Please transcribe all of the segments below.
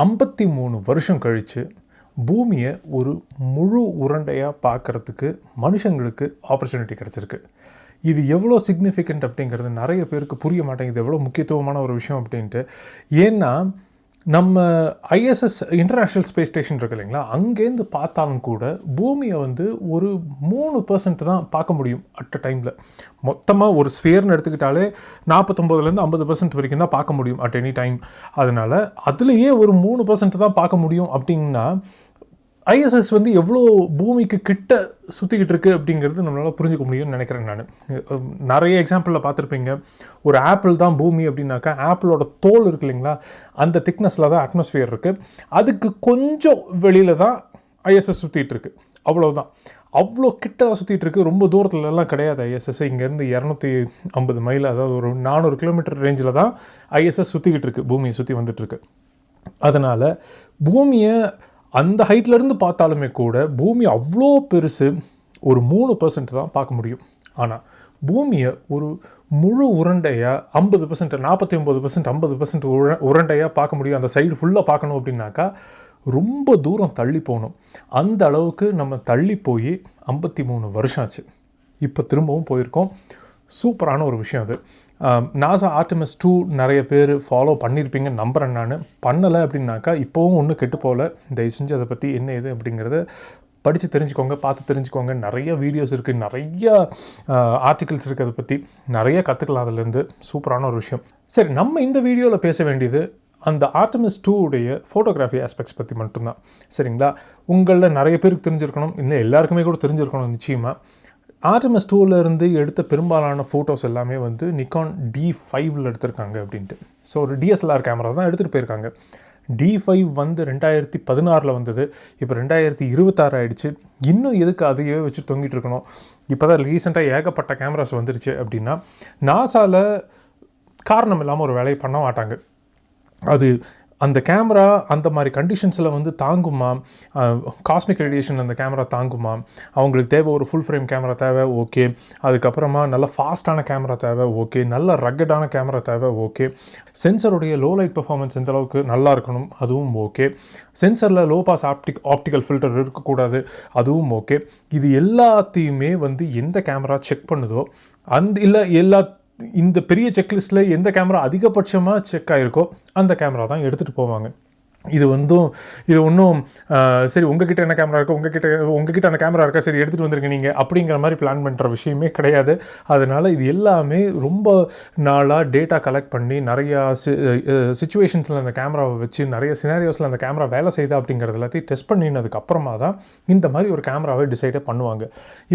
53 வருஷம் கழித்து பூமியை ஒரு முழு உருண்டையாக பார்க்குறதுக்கு மனுஷங்களுக்கு ஆப்பர்ச்சுனிட்டி கிடச்சிருக்கு. இது எவ்வளோ சிக்னிஃபிகண்ட் அப்படிங்கிறது நிறைய பேருக்கு புரிய மாட்டேங்குது, எவ்வளோ முக்கியத்துவமான ஒரு விஷயம் அப்படின்ட்டு. ஏன்னா நம்ம ஐஎஸ்எஸ் இன்டர்நேஷ்னல் ஸ்பேஸ் ஸ்டேஷன் இருக்கு இல்லைங்களா, அங்கேருந்து பார்த்தாலும் கூட பூமியை வந்து ஒரு 3% தான் பார்க்க முடியும் அட் அ டைமில். மொத்தமாக ஒரு ஸ்ஃபியர்னு எடுத்துக்கிட்டாலே 49% 50% வரைக்கும் தான் பார்க்க முடியும் அட் எனி டைம். அதனால் அதுலேயே ஒரு 3% தான் பார்க்க முடியும் அப்படின்னா ஐஎஸ்எஸ் வந்து எவ்வளோ பூமிக்கு கிட்ட சுற்றிக்கிட்டு இருக்குது அப்படிங்கிறது நம்மளால் புரிஞ்சுக்க முடியும்னு நினைக்கிறேன். நான் நிறைய எக்ஸாம்பிளில் பார்த்துருப்பீங்க. ஒரு ஆப்பிள் தான் பூமி அப்படின்னாக்கா ஆப்பிளோட தோல் இருக்கு இல்லைங்களா, அந்த திக்னஸில் தான் அட்மாஸ்ஃபியர் இருக்குது. அதுக்கு கொஞ்சம் வெளியில் தான் ஐஎஸ்எஸ் சுற்றிட்டு இருக்குது, அவ்வளோதான். அவ்வளோ கிட்ட தான் சுற்றிட்டு இருக்குது, ரொம்ப தூரத்துலலாம் கிடையாது ஐஎஸ்எஸ். இங்கேருந்து 250 மைல், அதாவது ஒரு 400 கிலோமீட்டர் ரேஞ்சில் தான் ஐஎஸ்எஸ் சுற்றிக்கிட்டு இருக்குது, பூமியை சுற்றி வந்துட்டுருக்கு. அதனால் பூமியை அந்த ஹைட்லேருந்து பார்த்தாலுமே கூட பூமி அவ்வளோ பெருசு, ஒரு 3% தான் பார்க்க முடியும். ஆனால் பூமியை ஒரு முழு உருண்டையாக 50%, 49%, 50% உருண்டையாக பார்க்க முடியும். அந்த சைடு ஃபுல்லாக பார்க்கணும் அப்படின்னாக்கா ரொம்ப தூரம் தள்ளி போகணும். அந்த அளவுக்கு நம்ம தள்ளி போய் 53 வருஷம் ஆச்சு. இப்போ திரும்பவும் போயிருக்கோம். சூப்பரான ஒரு விஷயம் அது. நாசா ஆர்டெமிஸ் 2 நிறைய பேர் ஃபாலோ பண்ணியிருப்பீங்கன்னு நம்புகிறேன். நான் பண்ணலை அப்படின்னாக்கா இப்போவும் ஒன்றும் கெட்டு போகல. தயவு செஞ்சு அதை பற்றி என்ன ஏது அப்படிங்கிறத படித்து தெரிஞ்சுக்கோங்க, பார்த்து தெரிஞ்சுக்கோங்க. நிறைய வீடியோஸ் இருக்குது, நிறைய ஆர்டிகிள்ஸ் இருக்குது, அதை பற்றி நிறைய கற்றுக்கலாம் அதுலேருந்து. சூப்பரான ஒரு விஷயம். சரி, நம்ம இந்த வீடியோவில் பேச வேண்டியது அந்த ஆர்டெமிஸ் 2 உடைய ஃபோட்டோகிராஃபி ஆஸ்பெக்ட்ஸ் பற்றி மட்டும்தான். சரிங்களா? உங்களில் நிறைய பேருக்கு தெரிஞ்சிருக்கணும், இன்னும் எல்லாருக்குமே கூட தெரிஞ்சிருக்கணும் நிச்சயமாக. ஆர்டெமிஸ் 2 எடுத்த பெரும்பாலான ஃபோட்டோஸ் எல்லாமே வந்து நிக்கான் D5 எடுத்திருக்காங்க அப்படின்ட்டு. ஸோ ஒரு DSLR கேமரா தான் எடுத்துகிட்டு போயிருக்காங்க. D5 வந்து 2016 வந்தது, இப்போ 2026 ஆகிடுச்சு. இன்னும் எதுக்கு அதையே வச்சு தொங்கிட்டு இருக்கணும்? இப்போ தான் ரீசெண்டாக ஏகப்பட்ட கேமராஸ் வந்துருச்சு அப்படின்னா நாசாவில் காரணம் இல்லாமல் ஒரு வேலையை பண்ண மாட்டாங்க. அது அந்த கேமரா அந்த மாதிரி கண்டிஷன்ஸில் வந்து தாங்குமா, காஸ்மிக் ரேடியேஷன் அந்த கேமரா தாங்குமா, அவங்களுக்கு தேவை ஒரு ஃபுல் ஃப்ரேம் கேமரா தேவை, ஓகே. அதுக்கப்புறமா நல்ல ஃபாஸ்ட்டான கேமரா தேவை, ஓகே. நல்ல ரக்கடான கேமரா தேவை, ஓகே. சென்சருடைய லோ லைட் பெர்ஃபார்மன்ஸ் எந்த அளவுக்கு நல்லா இருக்கணும், அதுவும் ஓகே. சென்சரில் லோ பாஸ் ஆப்டிக்கல் ஃபில்டர் இருக்கக்கூடாது, அதுவும் ஓகே. இது எல்லாத்தையுமே வந்து எந்த கேமரா செக் பண்ணுதோ இந்த பெரிய செக்லிஸ்ட்டில் எந்த கேமரா அதிகபட்சமாக செக் ஆகிருக்கோ அந்த கேமரா தான் எடுத்துகிட்டு போவாங்க. இது ஒன்றும் சரி உங்ககிட்ட என்ன கேமரா இருக்கோ உங்ககிட்ட அந்த கேமரா இருக்கா, சரி எடுத்துகிட்டு வந்துருங்க நீங்கள் அப்படிங்கிற மாதிரி பிளான் பண்ணுற விஷயமே கிடையாது. அதனால் இது எல்லாமே ரொம்ப நாளாக டேட்டா கலெக்ட் பண்ணி நிறையா சிச்சுவேஷன்ஸில் அந்த கேமராவை வச்சு நிறைய சினாரியோஸில் அந்த கேமரா வேலை செய்யுதா அப்படிங்கிறது எல்லாத்தையும் டெஸ்ட் பண்ணினதுக்கப்புறமா தான் இந்த மாதிரி ஒரு கேமராவை டிசைடே பண்ணுவாங்க.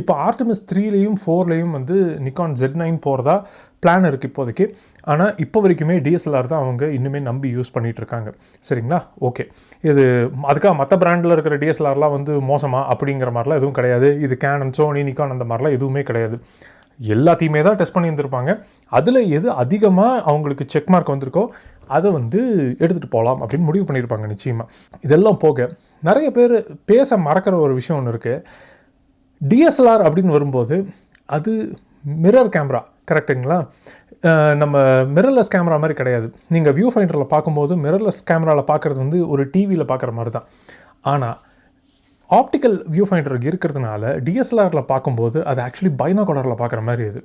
இப்போ ஆர்டெமிஸ் 3லேயும் 4லேயும் வந்து நிக்கான் Z9 போகிறதா பிளான் இருக்குது இப்போதைக்கு. ஆனால் இப்போ வரைக்குமே DSLR தான் அவங்க இன்னுமே நம்பி யூஸ் பண்ணிகிட்ருக்காங்க. சரிங்களா? ஓகே. இது அதுக்காக மற்ற பிராண்டில் இருக்கிற DSLRலாம் வந்து மோசமாக அப்படிங்கிற மாதிரிலாம் எதுவும் கிடையாது. இது கேனன், சோனி, நிக்கான் அந்த மாதிரிலாம் எதுவுமே கிடையாது. எல்லாத்தையுமே தான் டெஸ்ட் பண்ணியிருந்திருப்பாங்க. அதில் எது அதிகமாக அவங்களுக்கு செக் மார்க் வந்திருக்கோ அதை வந்து எடுத்துகிட்டு போகலாம் அப்படின்னு முடிவு பண்ணியிருப்பாங்க நிச்சயமாக. இதெல்லாம் போக நிறைய பேர் பேச மறக்கிற ஒரு விஷயம் ஒன்று இருக்குது. DSLR அப்படின்னு வரும்போது அது மிரர் கேமரா, கரெக்டுங்களா? நம்ம மிரர்லெஸ் கேமரா மாதிரி கிடையாது. நீங்கள் வியூ ஃபைண்டரில் பார்க்கும்போது மிரர்லெஸ் கேமராவில் பார்க்குறது வந்து ஒரு டிவியில் பார்க்குற மாதிரி தான். ஆனால் ஆப்டிக்கல் வியூ ஃபைண்டர் இருக்கிறதுனால DSLRல பார்க்கும்போது அது ஆக்சுவலி பைனாகுலரில் பார்க்குற மாதிரி அது.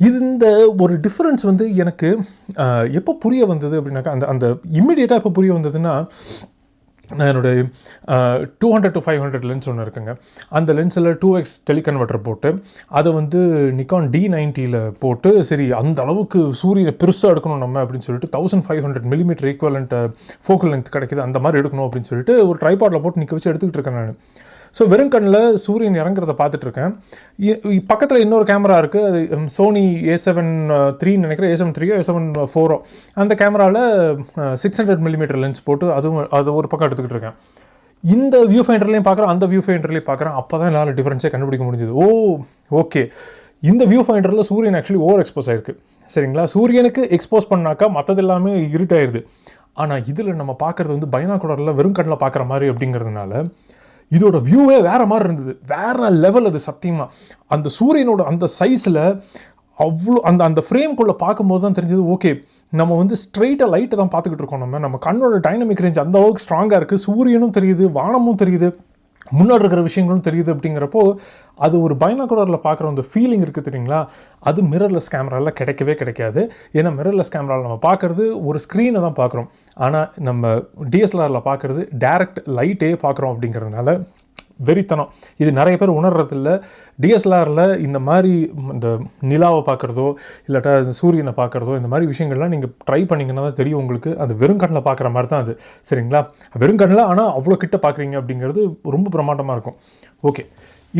இந்த ஒரு டிஃப்ரென்ஸ் வந்து எனக்கு எப்போ புரிய வந்தது அப்படின்னாக்கா அந்த இம்மிடியேட்டாக எப்போ புரிய வந்ததுன்னா, நான் என்னுடைய 200 to 500 லென்ஸ் ஒன்று இருக்குங்க. அந்த லென்ஸில் 2x டெலிகன்வெர்ட்டர் போட்டு அதை வந்து நிக்கான் D90 போட்டு, சரி அந்த அளவுக்கு சூரியனை பெருசாக எடுக்கணும் நம்ம அப்படின்னு சொல்லிட்டு 1500 mm ஈக்குவலண்ட் ஃபோக்கல் லென்த் கிடைக்கிது, அந்த மாதிரி எடுக்கணும் அப்படின்னு சொல்லிட்டு ஒரு ட்ரைபாடில் போட்டு நிற்க வச்சு எடுத்துக்கிட்டு இருக்கேன் நான். ஸோ வெறும் கண்ணில் சூரியன் இறங்குறத பார்த்துட்ருக்கேன். பக்கத்தில் இன்னொரு கேமரா இருக்குது, அது சோனி A7 III நினைக்கிறேன், A7 III A7 IV. அந்த கேமராவில் 600 mm லென்ஸ் போட்டு அது ஒரு பக்கம் எடுத்துக்கிட்டு இருக்கேன். இந்த வியூ ஃபைண்டர்லேயும் பார்க்குறேன், அந்த வியூ ஃபைண்டர்லேயும் பார்க்குறேன். அப்போ தான் என்னால் டிஃப்ரென்ஸே கண்டுபிடிக்க முடிஞ்சது. ஓகே, இந்த வியூ ஃபைண்டரில் சூரியன் ஆக்சுவலி ஓவர் எக்ஸ்போஸ் ஆகிருக்கு. சரிங்களா? சூரியனுக்கு எக்ஸ்போஸ் பண்ணாக்கா மற்றது எல்லாமே இருட்டாயிருது. ஆனால் இதில் நம்ம பார்க்குறது வந்து பைனாகுலரில் வெறும் கண்ணில் பார்க்குற மாதிரி அப்படிங்கிறதுனால இதோட வியூவே வேறு மாதிரி இருந்தது, வேறு லெவல். அது சத்தியமாக அந்த சூரியனோட அந்த சைஸில் அவ்வளோ அந்த அந்த ஃப்ரேம்குள்ளே பார்க்கும்போது தான் தெரிஞ்சது, ஓகே நம்ம வந்து ஸ்ட்ரெயிட்டாக லைட்டை தான் பார்த்துக்கிட்டு இருக்கோம். நம்ம கண்ணோட டைனமிக் ரேஞ்ச் அந்த அளவுக்கு ஸ்ட்ராங்காக இருக்குது. சூரியனும் தெரியுது, வானமும் தெரியுது, முன்னாடி இருக்கிற விஷயங்களும் தெரியுது. அப்படிங்கிறப்போ அது ஒரு பைனாகுலரில் பார்க்குற அந்த ஃபீலிங் இருக்குது தெரியுங்களா, அது மிரர்லெஸ் கேமராவில் கிடைக்கவே கிடைக்காது. ஏன்னா மிரர்லெஸ் கேமராவில் நம்ம பார்க்குறது ஒரு ஸ்க்ரீனை தான் பார்க்குறோம், ஆனால் நம்ம டிஎஸ்எல்ஆரில் பார்க்குறது டைரக்ட் லைட்டே பார்க்குறோம். அப்படிங்கிறதுனால வெறித்தனம் இது நிறைய பேர் உணர்றதில்ல. டிஎஸ்எல்ஆரில் இந்த மாதிரி இந்த நிலாவை பார்க்குறதோ இல்லாட்டா சூரியனை பார்க்குறதோ இந்த மாதிரி விஷயங்கள்லாம் நீங்கள் ட்ரை பண்ணிங்கன்னா தான் தெரியும் உங்களுக்கு. அது வெறும் கண்ணில் பார்க்குற மாதிரி தான் அது, சரிங்களா? வெறும் கண்ணில் ஆனால் அவ்வளோ கிட்ட பார்க்குறீங்க அப்படிங்கிறது ரொம்ப பிரமாண்டமாக இருக்கும். ஓகே,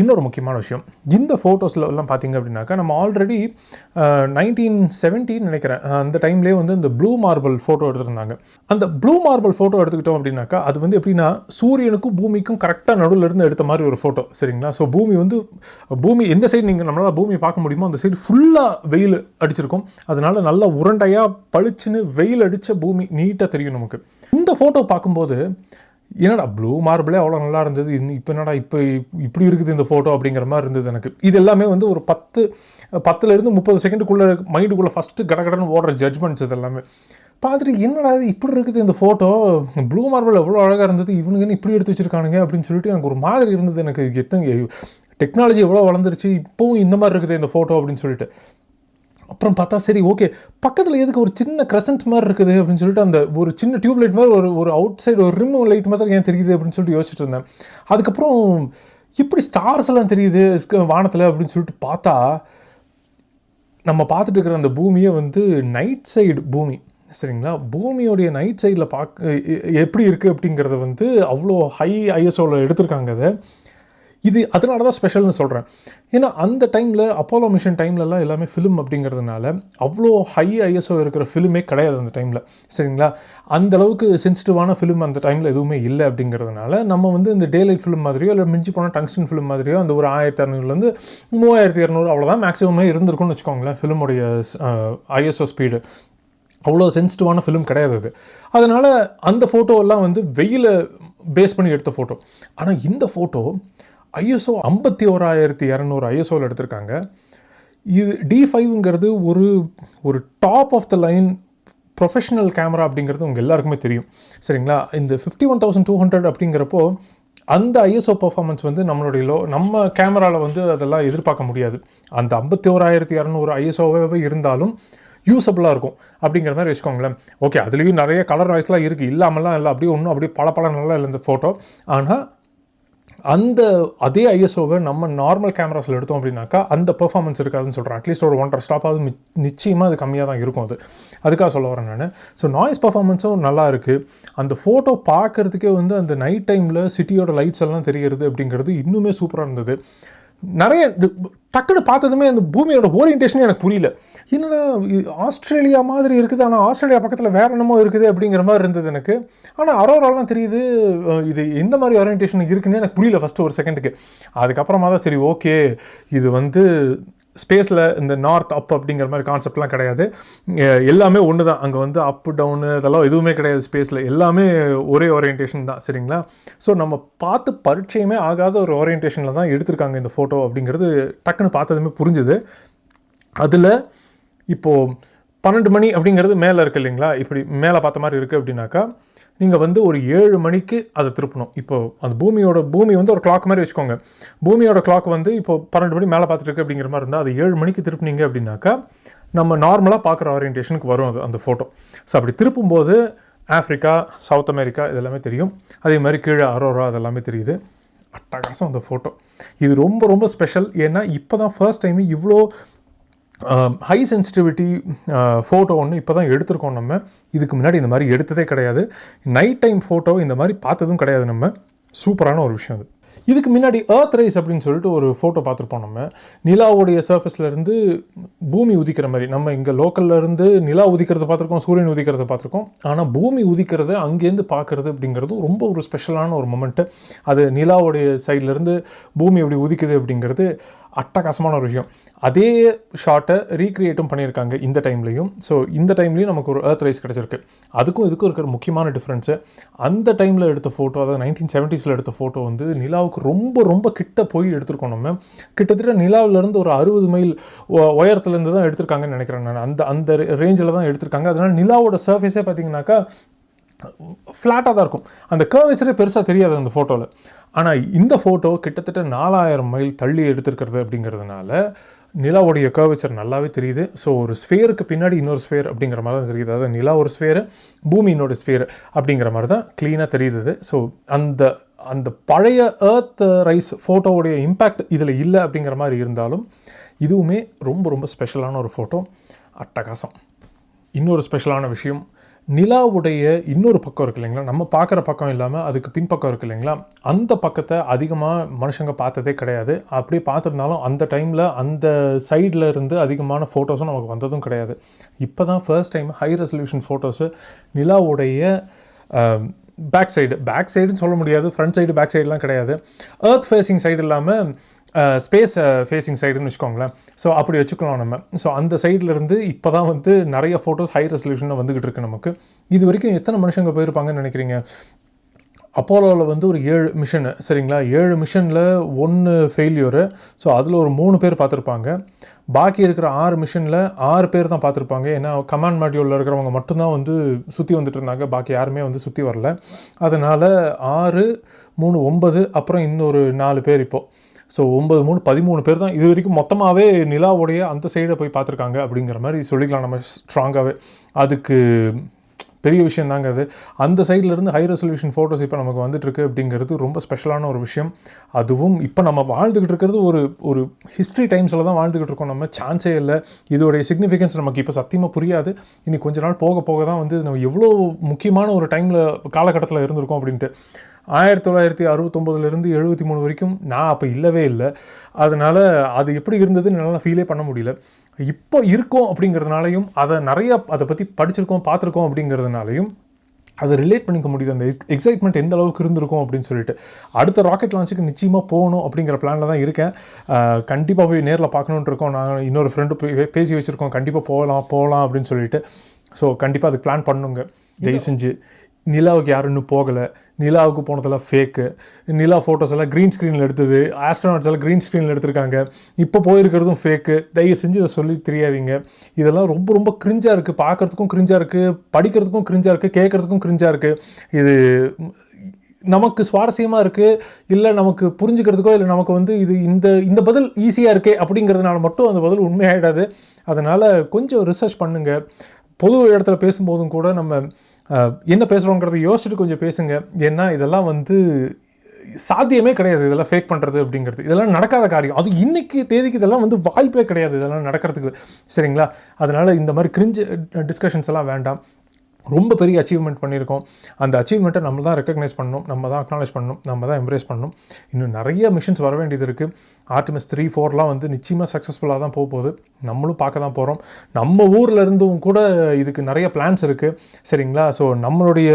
இன்னொரு முக்கியமான விஷயம், இந்த ஃபோட்டோஸில் எல்லாம் பார்த்தீங்க அப்படின்னாக்கா நம்ம ஆல்ரெடி 1970 நினைக்கிறேன் அந்த டைம்லேயே வந்து இந்த ப்ளூ மார்பிள் ஃபோட்டோ எடுத்திருந்தாங்க. அந்த ப்ளூ மார்பிள் ஃபோட்டோ எடுத்துக்கிட்டோம் அப்படின்னாக்கா அது வந்து எப்படின்னா சூரியனுக்கும் பூமிக்கும் கரெக்டாக நடுவில் இருந்து எடுத்த மாதிரி ஒரு ஃபோட்டோ, சரிங்களா? ஸோ பூமி எந்த சைடு நீங்கள் நம்மளால் பூமியை பார்க்க முடியுமோ அந்த சைடு ஃபுல்லாக வெயில் அடிச்சிருக்கும். அதனால நல்லா உருண்டையாக பளிச்சுன்னு வெயில் அடித்த பூமி நீட்டாக தெரியும் நமக்கு. இந்த ஃபோட்டோ பார்க்கும்போது என்னடா ப்ளூ மார்பிளே அவ்வளோ நல்லா இருந்தது, இப்போ என்னடா இப்படி இருக்குது இந்த ஃபோட்டோ அப்படிங்கிற மாதிரி இருந்தது எனக்கு. இது எல்லாமே வந்து ஒரு 10லேருந்து 30 செகண்டுக்குள்ளே மைண்டுக்குள்ளே ஃபஸ்ட்டு கடகடன்னு ஓடுற ஜட்ஜ்மெண்ட்ஸ் இது எல்லாமே பார்த்துட்டு என்னடா இது இப்படி இருக்குது இந்த ஃபோட்டோ, ப்ளூ மார்பிள் எவ்வளோ அழகாக இருந்தது, இவனுங்கன்னு இப்படி எடுத்து வச்சுருக்கானுங்க அப்படின்னு சொல்லிட்டு எனக்கு ஒரு மாதிரி இருந்தது. எனக்கு டெக்னாலஜி எவ்வளோ வளர்ந்துருச்சு, இப்போவும் இந்த மாதிரி இருக்குது இந்த ஃபோட்டோ அப்படின்னு சொல்லிட்டு. அப்புறம் பார்த்தா சரி ஓகே, பக்கத்தில் எதுக்கு ஒரு சின்ன க்ரெசன்ட் மாதிரி இருக்குது அப்படின்னு சொல்லிட்டு அந்த ஒரு சின்ன டியூப் லைட் மாதிரி ஒரு அவுட் சைடு ஒரு ரிம் லைட் மாதிரி ஏன் தெரியுது அப்படின்னு சொல்லிட்டு யோசிச்சுட்டு இருந்தேன். அதுக்கப்புறம் இப்படி ஸ்டார்ஸ் எல்லாம் தெரியுது வானத்தில் அப்படின்னு சொல்லிட்டு பார்த்தா நம்ம பார்த்துட்டு இருக்கிற அந்த பூமியை வந்து நைட் சைடு பூமி, சரிங்களா? பூமியோடைய நைட் சைடில் எப்படி இருக்குது அப்படிங்கிறத வந்து அவ்வளோ ஹை ஐஎஸ்ஓவில் எடுத்திருக்காங்க. அதை இது அதனால தான் ஸ்பெஷல்னு சொல்கிறேன். ஏன்னா அந்த டைமில் அப்போலோ மிஷன் டைம்லலாம் எல்லாமே ஃபிலிம் அப்படிங்கிறதுனால அவ்வளோ ஹை ஐஎஸ்ஓ இருக்கிற ஃபிலிமே கிடையாது அந்த டைமில், சரிங்களா? அந்தளவுக்கு சென்சிட்டிவான ஃபிலிம் அந்த டைமில் எதுவுமே இல்லை. அப்படிங்கிறதுனால நம்ம வந்து இந்த டே லைட் ஃபிலிம் மாதிரியோ இல்லை மிஞ்சி போனால் டங்ஸ்டன் ஃபிலிம் மாதிரியோ அந்த ஒரு 1600 3200 அவ்வளோதான் மேக்ஸிமமே இருந்திருக்கும்னு வச்சுக்கோங்களேன். ஃபிலிமுடைய ஐஎஸ்ஓ ஸ்பீடு அவ்வளோ சென்சிட்டிவான ஃபிலிம் கிடையாது அது. அதனால் அந்த ஃபோட்டோவெல்லாம் வந்து வெயிலை பேஸ் பண்ணி எடுத்த ஃபோட்டோ. ஆனால் இந்த ஃபோட்டோ ஐஎஸ்ஓ 51200 ஐஎஸ்ஓவில் எடுத்திருக்காங்க. இது D5ங்கிறது ஒரு top of the line professional camera அப்படிங்கிறது உங்கள் எல்லாருக்குமே தெரியும், சரிங்களா? இந்த 51200 அப்படிங்கிறப்போ அந்த ஐஎஸ்ஓ பர்ஃபார்மன்ஸ் வந்து நம்ம கேமராவில் வந்து அதெல்லாம் எதிர்பார்க்க முடியாது. அந்த 51200 ஐஎஸ்ஓவே இருந்தாலும் யூஸபிளாக இருக்கும் அப்படிங்கிற மாதிரி வச்சுக்கோங்களேன். ஓகே, அதுலேயும் நிறைய கலர் வாய்ஸ்லாம் இருக்குது, இல்லாமலாம் இல்லை, அப்படியே பல நல்லா இல்லை இந்த ஃபோட்டோ. ஆனால் அதே ஐஎஸ்ஓவை நம்ம நார்மல் கேமராஸில் எடுத்தோம் அப்படின்னாக்கா அந்த பெர்ஃபார்மன்ஸ் இருக்காதுன்னு சொல்கிறேன். அட்லீஸ்ட் ஒரு 1.5 ஸ்டாப்பாவது நிச்சயமாக அது கம்மியாக தான் இருக்கும். அதுக்காக சொல்ல வரேன் நான். ஸோ நாய்ஸ் பர்ஃபார்மன்ஸும் நல்லா இருக்குது. அந்த ஃபோட்டோ பார்க்குறதுக்கே வந்து அந்த நைட் டைமில் சிட்டியோட லைட்ஸ் எல்லாம் தெரிகிறது அப்படிங்கிறது இன்னுமே சூப்பராக இருந்தது. நிறைய டக்குன்னு பார்த்ததுமே அந்த பூமியோட ஓரியன்டேஷனே எனக்கு புரியல. என்னடா ஆஸ்திரேலியா மாதிரி இருக்குது, ஆனால் ஆஸ்திரேலியா பக்கத்தில் வேற என்னமோ இருக்குது அப்படிங்கிற மாதிரி இருந்தது எனக்கு. ஆனால் அரோராலாம் தெரியுது, இது எந்த மாதிரி ஓரியன்டேஷன் இருக்குன்னு எனக்கு புரியல ஃபஸ்ட்டு ஒரு செகண்டுக்கு. அதுக்கப்புறமா தான் சரி ஓகே, இது வந்து ஸ்பேஸில் இந்த நார்த் அப் அப்படிங்கிற மாதிரி கான்செப்ட்லாம் கிடையாது, எல்லாமே ஒன்று தான். அங்கே வந்து அப்பு டவுனு அதெல்லாம் எதுவுமே கிடையாது ஸ்பேஸில், எல்லாமே ஒரே ஓரியன்டேஷன் தான், சரிங்களா? ஸோ நம்ம பார்த்து பரிச்சயமே ஆகாத ஒரு ஓரியன்டேஷனில் தான் எடுத்திருக்காங்க இந்த ஃபோட்டோ அப்படிங்கிறது டக்குன்னு பார்த்ததுமே புரிஞ்சுது. அதில் இப்போது 12 மணி அப்படிங்கிறது மேலே இருக்குது இல்லைங்களா, இப்படி மேலே பார்த்த மாதிரி இருக்குது அப்படின்னாக்கா நீங்கள் வந்து ஒரு 7 மணிக்கு அதை திருப்பணும். இப்போது அந்த பூமி வந்து ஒரு கிளாக் மாதிரி வச்சுக்கோங்க. பூமியோட கிளாக் வந்து இப்போ 12 மணி மேலே பார்த்துட்டு இருக்கு அப்படிங்கிற மாதிரி இருந்தால் அது 7 மணிக்கு திருப்பினீங்க அப்படின்னாக்கா நம்ம நார்மலாக பார்க்குற ஓரியன்டேஷனுக்கு வரும் அந்த ஃபோட்டோ. ஸோ அப்படி திருப்பும்போது ஆஃப்ரிக்கா, சவுத் அமெரிக்கா இதெல்லாமே தெரியும். அதே மாதிரி கீழே அரோரா அதெல்லாமே தெரியுது. அட்டகாசம் அந்த ஃபோட்டோ. இது ரொம்ப ரொம்ப ஸ்பெஷல். ஏன்னா இப்போ தான் ஃபர்ஸ்ட் டைம் இவ்வளோ ஹை சென்சிட்டிவிட்டி ஃபோட்டோ ஒன்று இப்போ தான் எடுத்திருக்கோம். நம்ம இதுக்கு முன்னாடி இந்த மாதிரி எடுத்ததே கிடையாது. நைட் டைம் ஃபோட்டோ இந்த மாதிரி பார்த்ததும் கிடையாது. நம்ம சூப்பரான ஒரு விஷயம் அது. இதுக்கு முன்னாடி எர்த் ரைஸ் அப்படின்னு சொல்லிட்டு ஒரு ஃபோட்டோ பார்த்துருப்போம். நம்ம நிலாவுடைய சர்ஃபேஸ்லேருந்து பூமி உதிக்கிற மாதிரி. நம்ம இங்கே லோக்கல்லேருந்து நிலா உதிக்கிறத பார்த்துருக்கோம், சூரியன் உதிக்கிறத பார்த்துருக்கோம். ஆனால் பூமி உதிக்கிறத அங்கேருந்து பார்க்குறது அப்படிங்கிறது ரொம்ப ஒரு ஸ்பெஷலான ஒரு மொமெண்ட்டு. அது நிலாவுடைய சைட்லேருந்து பூமி எப்படி உதிக்குது அப்படிங்கிறது அட்டகாசமான ஒரு விஷயம். அதே ஷாட்டை ரீக்ரியேட்டும் பண்ணியிருக்காங்க இந்த டைம்லையும். ஸோ இந்த டைம்லையும் நமக்கு ஒரு எர்த் ரைஸ் கிடச்சிருக்கு. அதுக்கும் இதுக்கும் இருக்கிற முக்கியமான டிஃப்ரென்ஸு, அந்த டைமில் எடுத்த ஃபோட்டோ, அதாவது 1970s வந்து ஃபோட்டோ வந்து நிலாவுக்கு ரொம்ப ரொம்ப கிட்ட போய் எடுத்திருக்கோம். நம்ம கிட்டத்தட்ட நிலாவிலேருந்து ஒரு 60 மைல் உயரத்துலேருந்து தான் எடுத்திருக்காங்கன்னு நினைக்கிறேன் நான். அந்த ரேஞ்சில் தான் எடுத்திருக்காங்க. அதனால் நிலாவோட சர்ஃபேஸே பார்த்தீங்கன்னாக்கா ஃப்ளாட்டாக தான் இருக்கும். அந்த கர்வேச்சரே பெருசாக தெரியாது அந்த ஃபோட்டோவில். ஆனால் இந்த ஃபோட்டோ கிட்டத்தட்ட 4000 மைல் தள்ளி எடுத்திருக்கிறது அப்படிங்கிறதுனால நிலாவுடைய கர்வேச்சர் நல்லாவே தெரியுது. ஸோ ஒரு ஸ்ஃபியருக்கு பின்னாடி இன்னொரு ஸ்ஃபியர் அப்படிங்கிற மாதிரி தான் தெரியுது. அதாவது நிலா ஒரு ஸ்ஃபியரு, பூமி இன்னொரு ஸ்ஃபியர் அப்படிங்கிற மாதிரி தான் க்ளீனாக தெரியுது. ஸோ அந்த பழைய எர்த் ரைஸ் ஃபோட்டோவுடைய இம்பேக்ட் இதில் இல்லை அப்படிங்கிற மாதிரி இருந்தாலும் இதுவுமே ரொம்ப ரொம்ப ஸ்பெஷலான ஒரு ஃபோட்டோ. அட்டகாசம். இன்னொரு ஸ்பெஷலான விஷயம், நிலாவுடைய இன்னொரு பக்கம் இருக்குது இல்லைங்களா, நம்ம பார்க்குற பக்கம் இல்லாமல் அதுக்கு பின்பக்கம் இருக்குது இல்லைங்களா, அந்த பக்கத்தை அதிகமாக மனுஷங்க பார்த்ததே கிடையாது. அப்படியே பார்த்துருந்தாலும் அந்த டைமில் அந்த சைடில் இருந்து அதிகமான ஃபோட்டோஸும் நமக்கு வந்ததும் கிடையாது. இப்போ தான் first time high resolution photos நிலாவுடைய பேக் சைடுன்னு சொல்ல முடியாது, ஃப்ரண்ட் சைடு பேக் சைடுலாம் கிடையாது, எர்த் ஃபேஸிங் சைடு இல்லாமல் ஸ்பேஸ் ஃபேஸிங் சைடுன்னு வச்சுக்கோங்களேன். ஸோ அப்படி வச்சுக்கலாம் நம்ம. ஸோ அந்த சைட்லேருந்து இப்போ தான் வந்து நிறைய ஃபோட்டோஸ் ஹை ரெசல்யூஷனில் வந்துக்கிட்டு இருக்குது நமக்கு. இது வரைக்கும் எத்தனை மனுஷங்க போயிருப்பாங்கன்னு நினைக்கிறீங்க? அப்போலோவில் வந்து ஒரு 7 மிஷனு, சரிங்களா, 7 மிஷனில் 1 ஃபெயில்யூரு. ஸோ அதில் ஒரு 3 பேர் பார்த்துருப்பாங்க. பாக்கி இருக்கிற 6 மிஷனில் 6 பேர் தான் பார்த்துருப்பாங்க. ஏன்னா கமாண்ட் மாடியூலில் இருக்கிறவங்க மட்டும்தான் வந்து சுற்றி வந்துட்டு இருந்தாங்க, பாக்கி யாருமே வந்து சுற்றி வரல. அதனால் 6, 3, 9, அப்புறம் இன்னொரு 4 பேர் இப்போது. ஸோ 9, 3, 13 பேர் தான் இது வரைக்கும் மொத்தமாகவே நிலாவுடைய அந்த சைடை போய் பார்த்துருக்காங்க அப்படிங்கிற மாதிரி சொல்லிக்கலாம் நம்ம ஸ்ட்ராங்காகவே. அதுக்கு பெரிய விஷயம் தாங்க அது. அந்த சைட்லேருந்து ஹை ரெசல்யூஷன் ஃபோட்டோஸ் இப்போ நமக்கு வந்துட்டுருக்கு அப்படிங்கிறது ரொம்ப ஸ்பெஷலான ஒரு விஷயம். அதுவும் இப்போ நம்ம வாழ்ந்துக்கிட்டு இருக்கிறது ஒரு ஹிஸ்ட்ரி டைம்ஸில் தான் வாழ்ந்துக்கிட்டு இருக்கோம். நம்ம சான்ஸே இல்லை. இதோடைய சிக்னிஃபிகன்ஸ் நமக்கு இப்போ சத்தியமாக புரியாது. இன்னைக்கு கொஞ்ச நாள் போக போக தான் வந்து நம்ம எவ்வளோ முக்கியமான ஒரு டைமில் காலகட்டத்தில் இருந்திருக்கோம் அப்படின்ட்டு. 1969 73 வரைக்கும் நான் அப்போ இல்லவே இல்லை. அதனால் அது எப்படி இருந்ததுன்னு என்னால் ஃபீலே பண்ண முடியல. இப்போ இருக்கோம் அப்படிங்கிறதுனாலையும் அதை பற்றி படிச்சிருக்கோம் பார்த்துருக்கோம் அப்படிங்கிறதுனாலையும் அதை ரிலேட் பண்ணிக்க முடியுது. அந்த எக்ஸைட்மெண்ட் எந்த அளவுக்கு இருந்திருக்கும் அப்படின்னு சொல்லிட்டு. அடுத்த ராக்கெட் லான்ச்சுக்கு நிச்சயமாக போகணும் அப்படிங்கிற பிளானில் தான் இருக்கேன். கண்டிப்பாக போய் நேரில் பார்க்கணுன்ட்டு இருக்கோம். நான் இன்னொரு ஃப்ரெண்டு பேசி வச்சுருக்கோம், கண்டிப்பாக போகலாம் அப்படின்னு சொல்லிட்டு. ஸோ கண்டிப்பாக அதுக்கு பிளான் பண்ணுங்க. தயவு செஞ்சு நிலாவுக்கு யாரும் இன்னும் போகலை, நிலாவுக்கு போனதெல்லாம் ஃபேக்கு, நிலா ஃபோட்டோஸ் எல்லாம் க்ரீன் ஸ்க்ரீனில் எடுத்தது, ஆஸ்ட்ரோனாட்ஸ் எல்லாம் க்ரீன் ஸ்க்ரீனில் எடுத்திருக்காங்க, இப்போ போயிருக்கிறதும் ஃபேக்கு. தயவு செஞ்சு இதை சொல்லி தெரியாதீங்க. இதெல்லாம் ரொம்ப ரொம்ப கிரிஞ்சாக இருக்குது, பார்க்குறதுக்கும் கிரிஞ்சாக இருக்குது, படிக்கிறதுக்கும் கிரிஞ்சாக இருக்குது, கேட்குறதுக்கும் கிரிஞ்சாக இருக்குது. இது நமக்கு சுவாரஸ்யமாக இருக்குது, இல்லை நமக்கு புரிஞ்சுக்கிறதுக்கோ, இல்லை நமக்கு வந்து இது இந்த பதில் ஈஸியாக இருக்கே அப்படிங்கிறதுனால மட்டும் அந்த பதில் உண்மையாகிடாது. அதனால் கொஞ்சம் ரிசர்ச் பண்ணுங்கள். பொது இடத்துல பேசும்போதும் கூட நம்ம என்ன பேசுகிறோங்கிறத யோசிச்சுட்டு கொஞ்சம் பேசுங்க. ஏன்னா இதெல்லாம் வந்து சாத்தியமே கிடையாது, இதெல்லாம் ஃபேக் பண்ணுறது அப்படிங்கிறது. இதெல்லாம் நடக்காத காரியம். அது இன்றைக்கி தேதிக்கு இதெல்லாம் வந்து வாய்ப்பே கிடையாது இதெல்லாம் நடக்கிறதுக்கு, சரிங்களா? அதனால் இந்த மாதிரி கிரிஞ்சு டிஸ்கஷன்ஸ் எல்லாம் வேண்டாம். ரொம்ப பெரிய அச்சீவ்மெண்ட் பண்ணியிருக்கோம். அந்த அச்சீவ்மெண்ட்டை நம்ம தான் ரெக்கக்னைஸ் பண்ணணும், நம்ம தான் அக்னாலேஜ் பண்ணணும், நம்ம தான் எம்ப்ரேஸ் பண்ணணும். இன்னும் நிறைய மிஷன்ஸ் வர வேண்டியது இருக்குது. ஆர்டெமிஸ் 3, 4 வந்து நிச்சயமாக சக்ஸஸ்ஃபுல்லாக தான் போகுது. நம்மளும் பார்க்க தான் போகிறோம். நம்ம ஊரில் இருந்தும் கூட இதுக்கு நிறைய பிளான்ஸ் இருக்குது, சரிங்களா? ஸோ நம்மளுடைய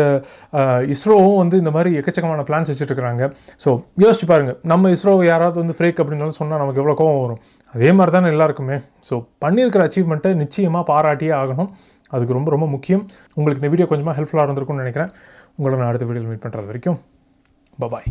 இஸ்ரோவும் வந்து இந்த மாதிரி எக்கச்சக்கமான பிளான்ஸ் வச்சுட்டுருக்குறாங்க. ஸோ யோசிச்சு பாருங்கள், நம்ம இஸ்ரோவை யாராவது வந்து ஃப்ரேக் அப்படின்னாலும் சொன்னால் நமக்கு எவ்வளோ கோவம் வரும். அதே மாதிரி தானே எல்லாருக்குமே. ஸோ பண்ணியிருக்கிற அச்சீவ்மெண்ட்டை நிச்சயமாக பாராட்டியே ஆகணும். அதுக்கு ரொம்ப ரொம்ப முக்கியம். உங்களுக்கு இந்த வீடியோ கொஞ்சமாக ஹெல்ப்ஃபுல்லாக இருந்திருக்கும்னு நினைக்கிறேன். உங்களை நான் அடுத்த வீடியோவில் மீட் பண்ணுறது வரைக்கும் பாய்.